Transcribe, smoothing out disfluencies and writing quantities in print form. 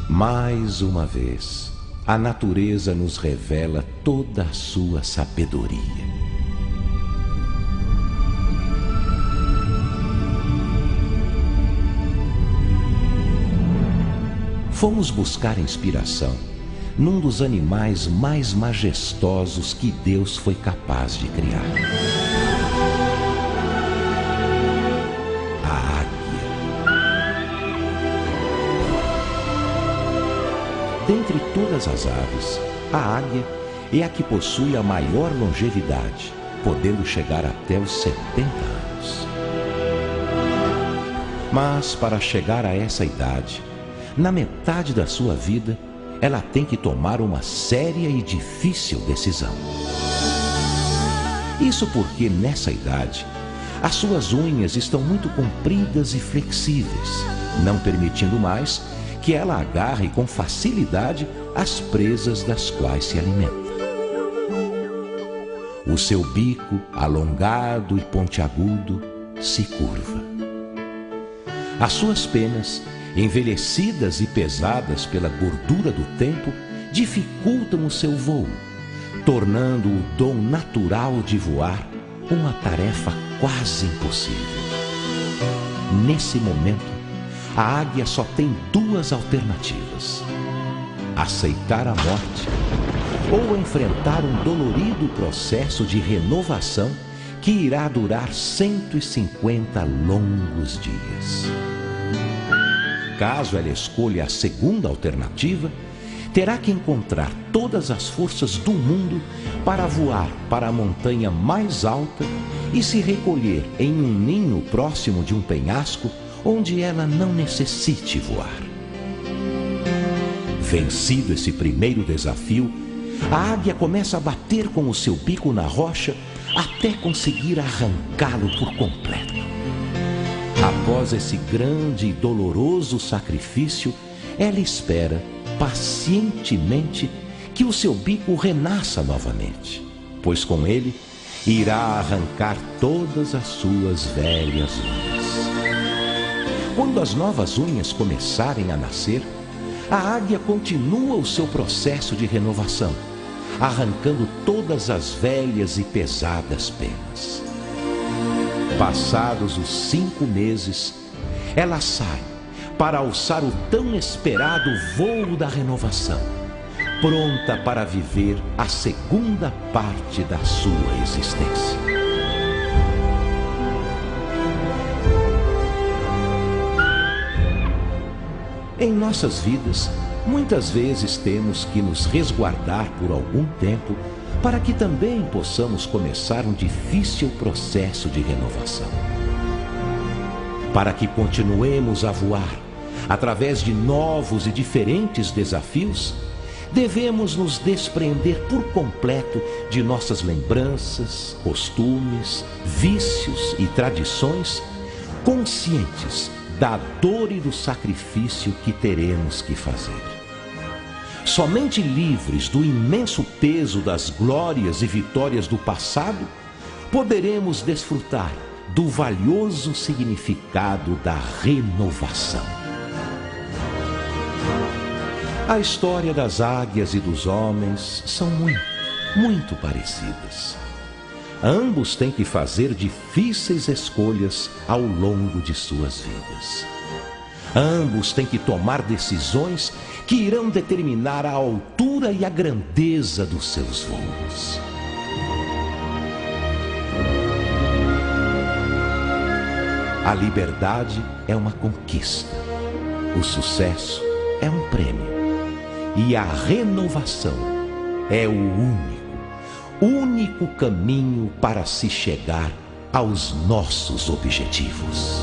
Mais uma vez, a natureza nos revela toda a sua sabedoria. Fomos buscar inspiração num dos animais mais majestosos que Deus foi capaz de criar. A águia. Dentre todas as aves, a águia é a que possui a maior longevidade, podendo chegar até os 70 anos. Mas para chegar a essa idade, na metade da sua vida, ela tem que tomar uma séria e difícil decisão. Isso porque, nessa idade, as suas unhas estão muito compridas e flexíveis, não permitindo mais que ela agarre com facilidade as presas das quais se alimenta. O seu bico, alongado e pontiagudo, se curva. As suas penas, envelhecidas e pesadas pela gordura do tempo, dificultam o seu voo, tornando o dom natural de voar uma tarefa quase impossível. Nesse momento, a águia só tem duas alternativas: aceitar a morte ou enfrentar um dolorido processo de renovação que irá durar 150 longos dias. Caso ela escolha a segunda alternativa, terá que encontrar todas as forças do mundo para voar para a montanha mais alta e se recolher em um ninho próximo de um penhasco onde ela não necessite voar. Vencido esse primeiro desafio, a águia começa a bater com o seu bico na rocha até conseguir arrancá-lo por completo. Após esse grande e doloroso sacrifício, ela espera pacientemente que o seu bico renasça novamente, pois com ele irá arrancar todas as suas velhas unhas. Quando as novas unhas começarem a nascer, a águia continua o seu processo de renovação, arrancando todas as velhas e pesadas penas. Passados os 5 meses, ela sai para alçar o tão esperado voo da renovação, pronta para viver a segunda parte da sua existência. Em nossas vidas, muitas vezes temos que nos resguardar por algum tempo para que também possamos começar um difícil processo de renovação. Para que continuemos a voar através de novos e diferentes desafios, devemos nos desprender por completo de nossas lembranças, costumes, vícios e tradições, conscientes da dor e do sacrifício que teremos que fazer. Somente livres do imenso peso das glórias e vitórias do passado, poderemos desfrutar do valioso significado da renovação. A história das águias e dos homens são muito parecidas. Ambos têm que fazer difíceis escolhas ao longo de suas vidas. Ambos têm que tomar decisões que irão determinar a altura e a grandeza dos seus voos. A liberdade é uma conquista, o sucesso é um prêmio e a renovação é o único caminho para se chegar aos nossos objetivos.